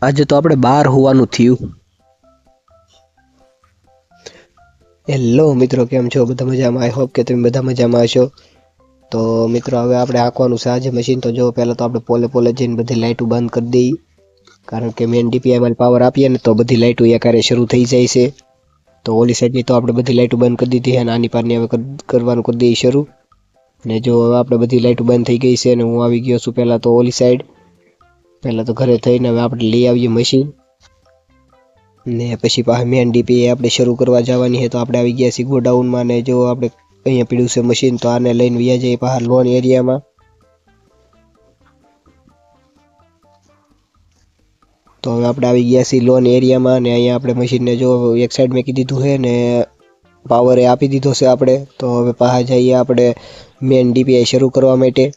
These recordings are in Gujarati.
આજે તો આપણે બહાર હોવાનું થયું. હેલો મિત્રો, કેમ છો? બધા મજામાં? આઈ હોપ કે તમે બધા મજામાં હશો. તો મિત્રો હવે આપણે આંકવાનું છે આજે મશીન. તો જો પહેલાં તો આપણે પોલે જઈને બધી લાઇટો બંધ કરી દઈએ, કારણ કે મેન ડીપીઆઈમાં પાવર આપીએ ને તો બધી લાઇટો એકારે શરૂ થઈ જાય છે. તો ઓલી સાઈડની તો આપણે બધી લાઇટો બંધ કરી દીધી છે અને આની પારની હવે કરવાનું કરી દઈએ શરૂ. ને જો હવે આપણે બધી લાઇટો બંધ થઈ ગઈ છે અને હું આવી ગયો છું પહેલાં તો ઓલી સાઈડ. પહેલાં તો ઘરે થઈને હવે આપણે લઈ આવીએ મશીન ને પછી પાછા મેન ડીપીઆઈ આપણે શરૂ કરવા જવાની છે. તો આપણે આવી ગયા છીએ ગોડાઉનમાં ને જો આપણે અહીંયા પીડ્યું છે મશીન, તો આને લઈને વ્યા જઈએ પાછા લોન એરિયામાં. તો હવે આપણે આવી ગયા છીએ લોન એરિયામાં ને અહીંયા આપણે મશીનને જો એક સાઈડ મેં કીધું છે ને પાવરે આપી દીધો છે આપણે. તો હવે પાછા જઈએ આપણે મેન ડીપીઆઈ શરૂ કરવા માટે.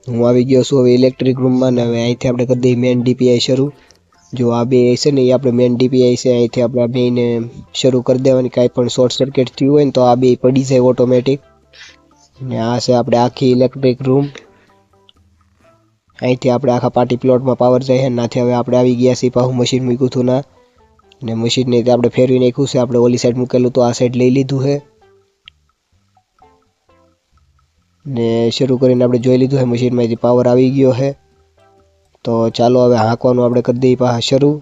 હું આવી ગયો છું હવે ઇલેક્ટ્રિક રૂમમાં ને હવે અહીંથી આપણે કરી દઈએ મેન ડીપીઆઈ શરૂ. જો આ બે છે ને એ આપણે મેન ડીપીઆઈ છે, અહીંથી આપણે આ બેને શરૂ કરી દેવાની. કાંઈ પણ શોર્ટ સર્કિટ થયું હોય ને તો આ બે પડી જાય ઓટોમેટિક. ને આ છે આપણે આખી ઇલેક્ટ્રિક રૂમ. અહીંથી આપણે આખા પાર્ટી પ્લોટમાં પાવર જાય છે. નાથી હવે આપણે આવી ગયા છીએ પાછું મશીન મૂક્યું હતું ના, ને મશીનને આપણે ફેરવી નાખ્યું છે. આપણે ઓલી સાઈડ મૂકેલું તો આ સાઈડ લઈ લીધું છે ને શરૂ કરીને આપણે જોઈ લીધું છે મશીનમાંથી પાવર આવી ગયો છે. તો ચાલો હવે હાંકવાનું આપણે કરી દઈએ પાછા શરૂ.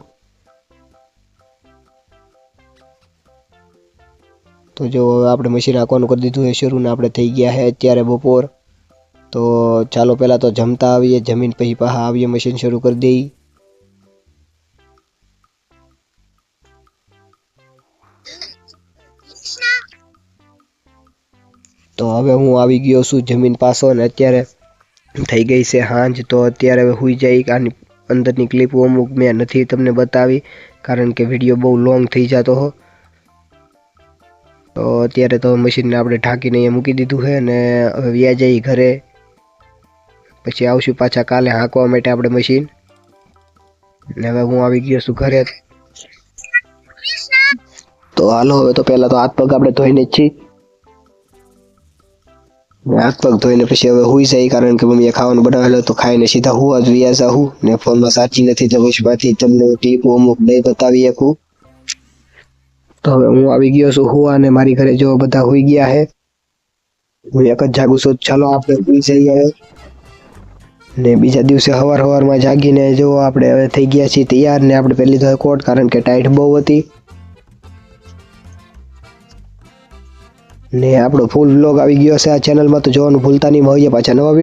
તો જો હવે આપણે મશીન હાંકવાનું કરી દીધું છે શરૂ ને આપણે થઈ ગયા છે અત્યારે બપોર. તો ચાલો પહેલાં તો જમતા આવીએ, જમીન પછી પાછા આવીએ મશીન શરૂ કરી દઈએ. તો હવે હું આવી ગયો છું જમીન પાછો ને અત્યારે થઈ ગઈ છે સાંજ. તો અત્યારે હવે સૂઈ જાય. આની અંદરની ક્લિપો અમુક મેં નથી તમને બતાવી, કારણ કે વિડીયો બહુ લોંગ થઈ જતો હો. તો અત્યારે તો મશીનને આપણે ઢાંકીને અહીંયા મૂકી દીધું છે ને હવે વ્યા જઈએ ઘરે. પછી આવશું પાછા કાલે હાંકવા માટે આપણે મશીન. ને હવે હું આવી ગયો છું ઘરે. તો હાલો હવે તો પહેલાં તો હાથ પગ આપણે ધોઈને જ છીએ. હાથ પગ ધોઈને પછી હવે સૂઈ જાય, કારણ કે મમ્મીએ ખાવાનું બનાવેલું તો ખાઈને સીધા હુવા જ વ્યા જાઉં ને ફોનમાં સાચી નથી તો પછી પાછી તમને ટીપો અમુક નહીં બતાવી શકું. તો હવે હું આવી ગયો છું હુવા અને મારી ઘરે જો બધા સૂઈ ગયા છે. હું એક જ જાગું છું. ચાલો આપણે સૂઈ જઈએ ને બીજા દિવસે સવારમાં જાગીને જો આપણે હવે થઈ ગયા છીએ તૈયાર ને આપણે પહેલી તો કોટ, કારણ કે ટાઈટ બહુ હતી. ને આપણો ફૂલ વ્લોગ આવી ગયો છે આ ચેનલમાં, તો જોવાનું ભૂલતા નહીં. મળીએ પાછા નવા